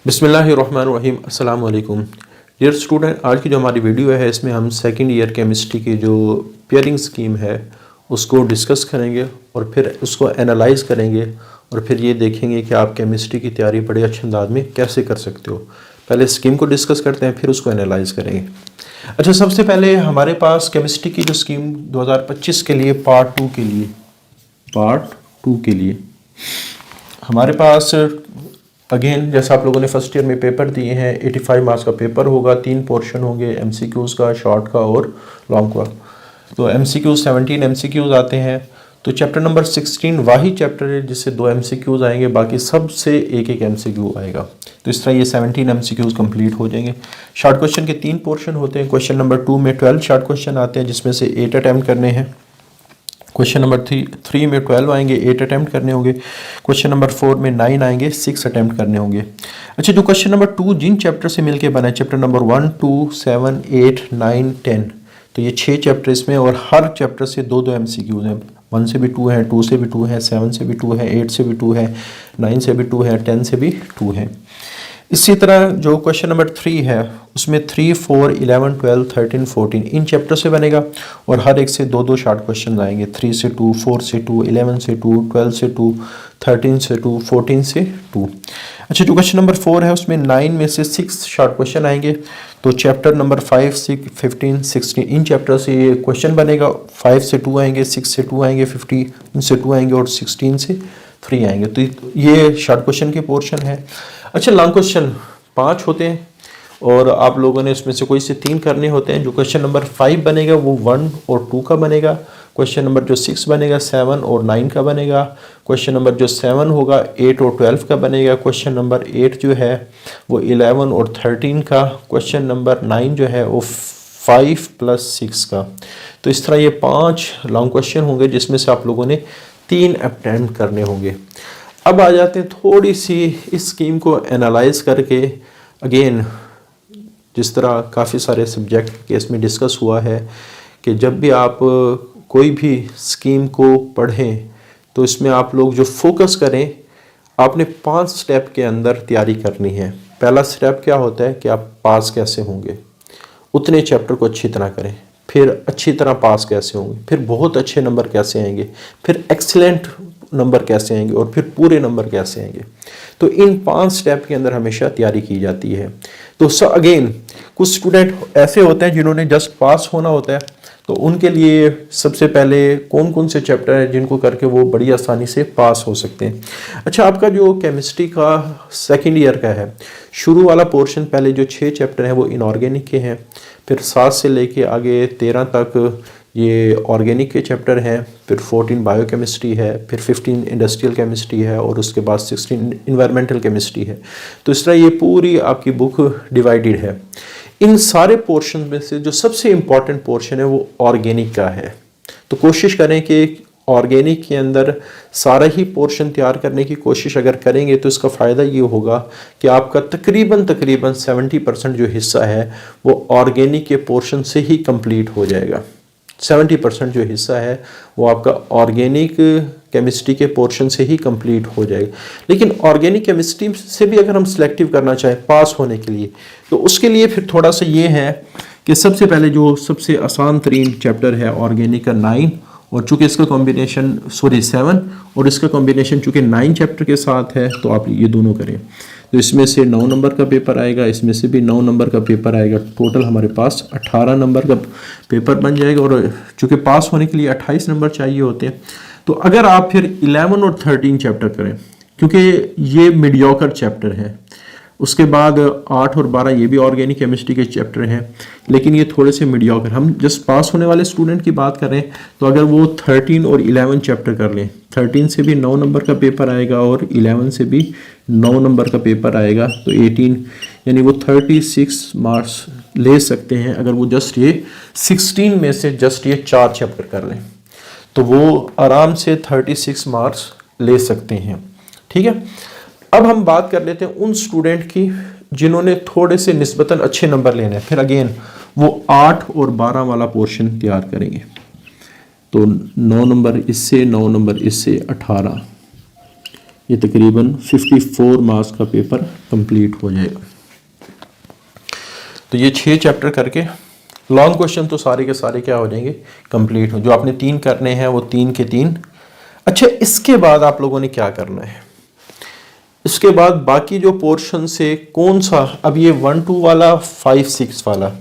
बिस्मिल्लाहिर्रहमानिर्रहीम अस्सलाम वालेकुम डियर स्टूडेंट। आज की जो हमारी वीडियो है इसमें हम सेकंड ईयर केमिस्ट्री की जो पेयरिंग स्कीम है उसको डिस्कस करेंगे और फिर उसको एनालाइज करेंगे और फिर ये देखेंगे कि आप केमिस्ट्री की तैयारी बड़े अच्छे अंदाज में कैसे कर सकते हो। पहले स्कीम को डिस्कस करते हैं फिर उसको एनालाइज करेंगे। अच्छा, सबसे पहले हमारे पास केमिस्ट्री की जो स्कीम 2025 के लिए पार्ट टू के लिए हमारे पास अगेन जैसा आप लोगों ने फर्स्ट ईयर में पेपर दिए हैं 85 मार्क्स का पेपर होगा। 3 पोर्शन होंगे, एमसीक्यूज़ का, शॉर्ट का और लॉन्ग का। तो एमसीक्यूज़ 17 एमसीक्यूज़ आते हैं। तो चैप्टर नंबर 16 वही चैप्टर है जिससे 2 एमसीक्यूज़ आएंगे, बाकी सब से एक एक एमसीक्यू आएगा। तो इस तरह ये 17 एमसीक्यूज़ कंप्लीट हो जाएंगे। शॉर्ट क्वेश्चन के 3 पोर्शन होते हैं। क्वेश्चन नंबर 2 में 12 शॉर्ट क्वेश्चन आते हैं जिसमें से 8 अटैम्प्ट करने हैं। क्वेश्चन नंबर 3 में 12 आएंगे, 8 अटैम्प्ट करने होंगे। क्वेश्चन नंबर 4 में 9 आएंगे, 6 अटैम्प्ट करने होंगे। अच्छा, जो क्वेश्चन नंबर 2 जिन चैप्टर से मिलके बना है, चैप्टर नंबर 1, 2, 7, 8, 9, 10, तो ये 6 चैप्टर इसमें और हर चैप्टर से 2-2 एमसीक्यूज हैं। 1 से भी 2 हैं, 2 से भी 2 हैं, 7 से भी 2 हैं, 8 से भी 2 है, 9 से भी 2 है, 10 से भी 2 है। इसी तरह जो क्वेश्चन नंबर 3 है उसमें 3, 4, 11, 12, 13, 14 इन चैप्टर से बनेगा और हर एक से 2-2 शॉर्ट क्वेश्चन आएंगे। 3 से 2, 4 से 2, 11 से 2, 12 से 2, 13 से 2, 14 से 2। अच्छा, जो क्वेश्चन नंबर 4 है उसमें 9 में से 6 शॉर्ट क्वेश्चन आएंगे। तो चैप्टर नंबर 5, 6, 15, 16 इन चैप्टर से ये क्वेश्चन बनेगा। 5 से 2 आएंगे, 6 से 2 आएंगे, 15 से 2 आएंगे और 16 से 3 आएंगे। तो ये शॉर्ट क्वेश्चन के पोर्शन है। अच्छा, लॉन्ग क्वेश्चन 5 होते हैं और आप लोगों ने इसमें से कोई से 3 करने होते हैं। जो क्वेश्चन नंबर 5 बनेगा वो 1 और 2 का बनेगा। क्वेश्चन नंबर जो 6 बनेगा 7 और 9 का बनेगा। क्वेश्चन नंबर जो 7 होगा 8 और 12 का बनेगा। क्वेश्चन नंबर 8 जो है वो 11 और 13 का। क्वेश्चन नंबर 9 जो है वो 5 + 6 का। तो इस तरह ये 5 लॉन्ग क्वेश्चन होंगे जिसमें से आप लोगों ने 3 अटेम्प्ट करने होंगे। अब आ जाते हैं थोड़ी सी इस स्कीम को एनालाइज करके। अगेन जिस तरह काफ़ी सारे सब्जेक्ट केस में डिस्कस हुआ है कि जब भी आप कोई भी स्कीम को पढ़ें तो इसमें आप लोग जो फोकस करें, आपने 5 स्टेप के अंदर तैयारी करनी है। पहला स्टेप क्या होता है कि आप पास कैसे होंगे, उतने चैप्टर को अच्छी तरह करें। फिर अच्छी तरह पास कैसे होंगे, फिर बहुत अच्छे नंबर कैसे आएंगे, फिर एक्सीलेंट नंबर कैसे आएंगे और फिर पूरे नंबर कैसे आएंगे। तो इन 5 स्टेप के अंदर हमेशा तैयारी की जाती है। तो अगेन कुछ स्टूडेंट ऐसे होते हैं जिन्होंने जस्ट पास होना होता है, तो उनके लिए सबसे पहले कौन कौन से चैप्टर हैं जिनको करके वो बड़ी आसानी से पास हो सकते हैं। अच्छा, आपका जो केमिस्ट्री का सेकेंड ईयर का है, शुरू वाला पोर्शन पहले जो 6 चैप्टर हैं वो इनऑर्गेनिक के हैं। फिर 7 से लेके आगे 13 तक ये ऑर्गेनिक के चैप्टर हैं। फिर 14 बायोकेमिस्ट्री है, फिर 15 इंडस्ट्रियल केमिस्ट्री है और उसके बाद 16 इन्वायरमेंटल केमिस्ट्री है। तो इस तरह ये पूरी आपकी बुक डिवाइडेड है। इन सारे पोर्शन में से जो सबसे इम्पॉर्टेंट पोर्शन है वो ऑर्गेनिक का है। तो कोशिश करें कि ऑर्गेनिक के अंदर सारा ही पोर्शन तैयार करने की कोशिश अगर करेंगे तो इसका फ़ायदा ये होगा कि आपका तकरीबन 70% जो हिस्सा है वो ऑर्गेनिक के पोर्शन से ही कंप्लीट हो जाएगा। 70% जो हिस्सा है वो आपका ऑर्गेनिक केमिस्ट्री के पोर्शन से ही कंप्लीट हो जाएगा। लेकिन ऑर्गेनिक केमिस्ट्री से भी अगर हम सिलेक्टिव करना चाहें पास होने के लिए, तो उसके लिए फिर थोड़ा सा ये है कि सबसे पहले जो सबसे आसान तरीन चैप्टर है ऑर्गेनिक का 9, और चूंकि इसका कॉम्बिनेशन 7 और इसका कॉम्बिनेशन चूंकि 9 चैप्टर के साथ है तो आप ये दोनों करें। तो इसमें से 9 नंबर का पेपर आएगा, इसमें से भी 9 नंबर का पेपर आएगा। टोटल हमारे पास 18 नंबर का पेपर बन जाएगा और चूंकि पास होने के लिए 28 नंबर चाहिए होते हैं। तो अगर आप फिर 11 और 13 चैप्टर करें, क्योंकि ये मीडियोकर चैप्टर है, उसके बाद 8 और 12 ये भी ऑर्गेनिक केमिस्ट्री के चैप्टर हैं, लेकिन ये थोड़े से मीडियोकर। हम जस्ट पास होने वाले स्टूडेंट की बात कर रहे हैं, तो अगर वो 13 और 11 चैप्टर कर लें, 13 से भी 9 नंबर का पेपर आएगा और 11 से भी 9 नंबर का पेपर आएगा, तो 18 यानी वो 36 मार्क्स ले सकते हैं। अगर वो जस्ट ये 16 में से जस्ट ये 4 चैप्टर कर लें तो वो आराम से 36 मार्क्स ले सकते हैं। ठीक है, अब हम बात कर लेते हैं उन स्टूडेंट की जिन्होंने थोड़े से निस्बतन अच्छे नंबर लेने हैं। फिर अगेन वो 8 और 12 वाला पोर्शन तैयार करेंगे। तो 9 नंबर इससे, 9 नंबर इससे, 18 ये तकरीबन 54 मार्क्स का पेपर कंप्लीट हो जाएगा। तो ये 6 चैप्टर करके लॉन्ग क्वेश्चन तो सारे के सारे क्या हो जाएंगे, कंप्लीट हो। जो आपने 3 करने हैं वो 3 के 3। अच्छा, इसके बाद आप लोगों ने क्या करना है, इसके बाद बाकी जो पोर्शन से कौन सा, अब ये 1-2 वाला 5-6 वाला,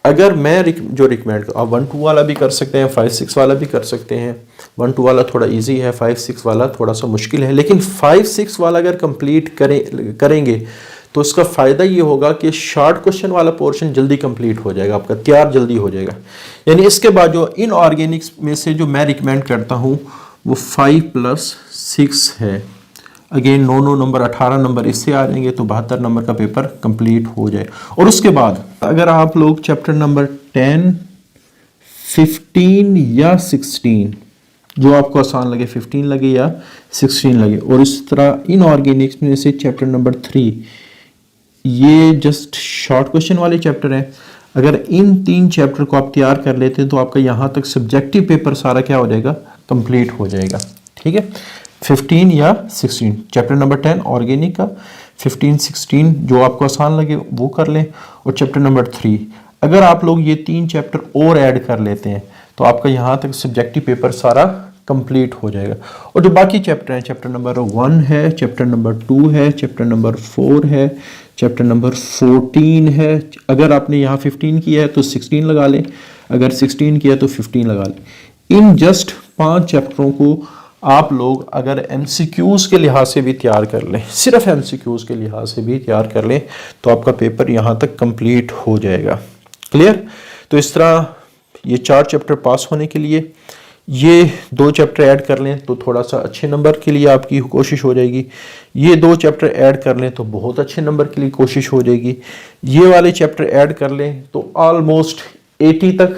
अगर मैं जो रिकमेंड, आप 1-2 वाला भी कर सकते हैं, 5-6 वाला भी कर सकते हैं। 1-2 वाला थोड़ा इजी है, 5-6 वाला थोड़ा सा मुश्किल है, लेकिन 5-6 वाला अगर कंप्लीट करेंगे तो इसका फ़ायदा ये होगा कि शॉर्ट क्वेश्चन वाला पोर्शन जल्दी कंप्लीट हो जाएगा, आपका तैयार जल्दी हो जाएगा। यानी इसके बाद जो इनऑर्गेनिक्स में से जो मैं रिकमेंड करता हूँ वो 5+6 है। अगेन 9 नंबर 18 नंबर इससे आ जाएंगे तो 72 नंबर का पेपर कंप्लीट हो जाए। और उसके बाद अगर आप लोग चैप्टर नंबर 10, 15 या 16, जो आपको आसान लगे, 15 लगे या 16 लगे, और इस तरह इनऑर्गेनिक्स में से चैप्टर नंबर 3, ये जस्ट शॉर्ट क्वेश्चन वाले चैप्टर हैं। अगर इन 3 चैप्टर को आप तैयार कर लेते हैं तो आपका यहाँ तक सब्जेक्टिव पेपर सारा क्या हो जाएगा, कंप्लीट हो जाएगा। ठीक है, 15 या 16 चैप्टर नंबर 10 ऑर्गेनिक का, 15-16 जो आपको आसान लगे वो कर लें, और चैप्टर नंबर 3 अगर आप लोग ये 3 चैप्टर और ऐड कर लेते हैं तो आपका यहाँ तक सब्जेक्टिव पेपर सारा कंप्लीट हो जाएगा। और जो बाकी चैप्टर हैं, चैप्टर नंबर 1 है, चैप्टर नंबर 2 है, चैप्टर नंबर 4 है, चैप्टर नंबर 14 है। अगर आपने यहाँ 15 किया है तो 16 लगा लें, अगर 16 किया तो 15 लगा लें। इन जस्ट 5 चैप्टरों को आप लोग अगर MCQs के लिहाज से भी तैयार कर लें, सिर्फ MCQs के लिहाज से भी तैयार कर लें तो आपका पेपर यहाँ तक कंप्लीट हो जाएगा। क्लियर? तो इस तरह ये 4 चैप्टर पास होने के लिए ये 2 चैप्टर ऐड कर लें तो थोड़ा सा अच्छे नंबर के लिए आपकी कोशिश हो जाएगी। ये 2 चैप्टर ऐड कर लें तो बहुत अच्छे नंबर के लिए कोशिश हो जाएगी। ये वाले चैप्टर ऐड कर लें तो ऑलमोस्ट 80 तक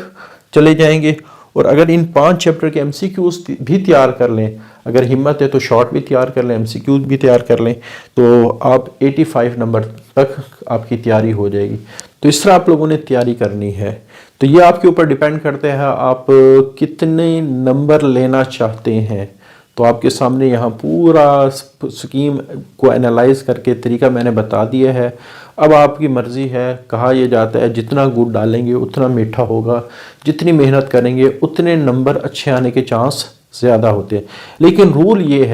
चले जाएंगे। और अगर इन 5 चैप्टर के MCQs भी तैयार कर लें, अगर हिम्मत है तो शॉर्ट भी तैयार कर लें, MCQs भी तैयार कर लें, तो आप 85 नंबर तक आपकी तैयारी हो जाएगी। तो इस तरह आप लोगों ने तैयारी करनी है। तो ये आपके ऊपर डिपेंड करते हैं आप कितने नंबर लेना चाहते हैं। तो आपके सामने यहाँ पूरा स्कीम को एनालाइज करके तरीका मैंने बता दिया है। अब आपकी मर्ज़ी है, कहा यह जाता है जितना गुड़ डालेंगे उतना मीठा होगा, जितनी मेहनत करेंगे उतने नंबर अच्छे आने के चांस ज़्यादा होते हैं। लेकिन रूल ये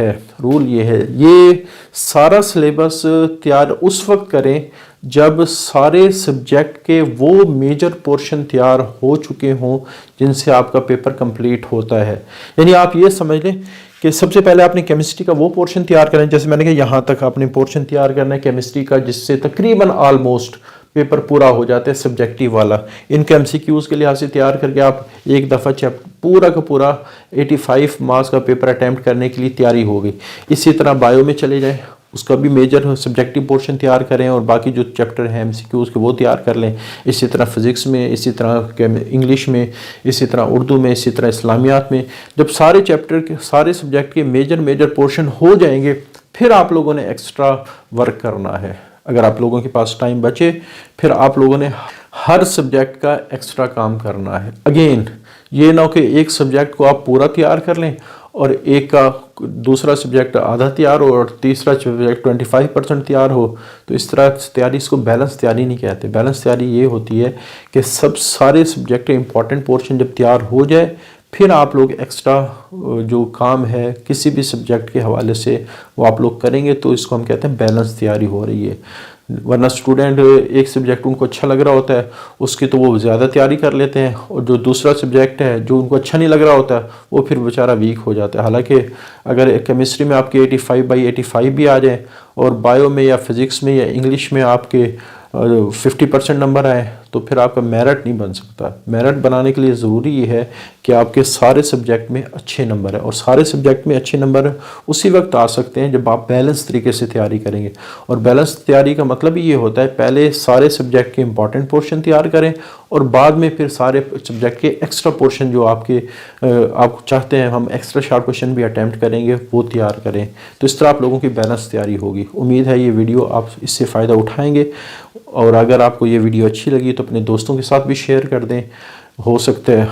है ये सारा सिलेबस तैयार उस वक्त करें जब सारे सब्जेक्ट के वो मेजर पोर्शन तैयार हो चुके हों जिनसे आपका पेपर कंप्लीट होता है। यानी आप ये समझ लें कि सबसे पहले आपने केमिस्ट्री का वो पोर्शन तैयार करना है, जैसे मैंने कहा यहाँ तक आपने पोर्शन तैयार करना है केमिस्ट्री का, जिससे तकरीबन ऑलमोस्ट पेपर पूरा हो जाता है सब्जेक्टिव वाला। इनके MCQs के लिहाज से तैयार करके आप एक दफ़ा पूरा का पूरा 85 मार्क्स का पेपर अटैम्प्ट करने के लिए तैयारी हो गई। इसी तरह बायो में चले जाएं, उसका भी मेजर सब्जेक्टिव पोर्शन तैयार करें और बाकी जो चैप्टर हैं MCQs के वो तैयार कर लें। इसी तरह फिज़िक्स में, इसी तरह इंग्लिश में, इसी तरह उर्दू में, इसी तरह इस्लामियात में। जब सारे चैप्टर के सारे सब्जेक्ट के मेजर पोर्शन हो जाएंगे फिर आप लोगों ने एक्स्ट्रा वर्क करना है। अगर आप लोगों के पास टाइम बचे फिर आप लोगों ने हर सब्जेक्ट का एक्स्ट्रा काम करना है। अगेन ये ना हो कि एक सब्जेक्ट को आप पूरा तैयार कर लें और एक का दूसरा सब्जेक्ट आधा तैयार हो और तीसरा सब्जेक्ट 25% तैयार हो। तो इस तरह तैयारी, इसको बैलेंस तैयारी नहीं कहते। बैलेंस तैयारी ये होती है कि सब सारे सब्जेक्ट के इंपॉर्टेंट पोर्शन जब तैयार हो जाए फिर आप लोग एक्स्ट्रा जो काम है किसी भी सब्जेक्ट के हवाले से वो आप लोग करेंगे, तो इसको हम कहते हैं बैलेंस तैयारी हो रही है। वरना स्टूडेंट एक सब्जेक्ट उनको अच्छा लग रहा होता है उसकी तो वो ज़्यादा तैयारी कर लेते हैं, और जो दूसरा सब्जेक्ट है जो उनको अच्छा नहीं लग रहा होता है वो फिर बेचारा वीक हो जाता है। हालांकि अगर केमिस्ट्री में आपके 85/85 भी आ जाए और बायो में या फिज़िक्स में या इंग्लिश में आपके 50% नंबर आए तो फिर आपका मेरिट नहीं बन सकता। मेरिट बनाने के लिए ज़रूरी ये है कि आपके सारे सब्जेक्ट में अच्छे नंबर है, और सारे सब्जेक्ट में अच्छे नंबर उसी वक्त आ सकते हैं जब आप बैलेंस तरीके से तैयारी करेंगे। और बैलेंस तैयारी का मतलब ये होता है पहले सारे सब्जेक्ट के इंपॉर्टेंट पोर्शन तैयार करें और बाद में फिर सारे सब्जेक्ट के एक्स्ट्रा पोर्शन जो आप चाहते हैं हम एक्स्ट्रा शॉर्ट क्वेश्चन भी अटैम्प्ट करेंगे वो तैयार करें। तो इस तरह आप लोगों की बैलेंस तैयारी होगी। उम्मीद है ये वीडियो आप इससे फ़ायदा उठाएंगे, और अगर आपको ये वीडियो अच्छी लगी तो अपने दोस्तों के साथ भी शेयर कर दें। हो सकता है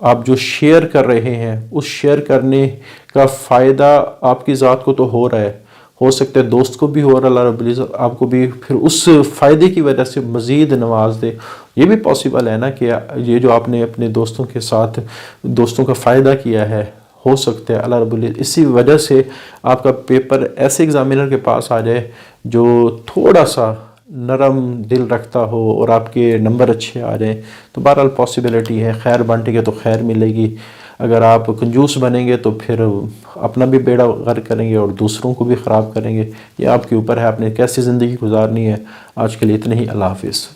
आप जो शेयर कर रहे हैं उस शेयर करने का फ़ायदा आपकी ज़ात को तो हो रहा है, हो सकता है दोस्त को भी हो रहा है, अल्लाह रब्बुल इज़्ज़त आपको भी फिर उस फ़ायदे की वजह से मज़ीद नवाज दे। ये भी पॉसिबल है ना कि ये जो आपने अपने दोस्तों के साथ दोस्तों का फ़ायदा किया है, हो सकता है अल्लाह रब्बुल इज़्ज़त इसी वजह से आपका पेपर ऐसे एग्ज़ामिनर के पास आ जाए जो थोड़ा सा नरम दिल रखता हो और आपके नंबर अच्छे आ जाएं। तो बहरहाल पॉसिबिलिटी है, खैर बांटेंगे तो खैर मिलेगी। अगर आप कंजूस बनेंगे तो फिर अपना भी बेड़ा गर्क करेंगे और दूसरों को भी ख़राब करेंगे। ये आपके ऊपर है, आपने कैसी ज़िंदगी गुजारनी है। आज के लिए इतने ही, अल्लाह हाफिज़।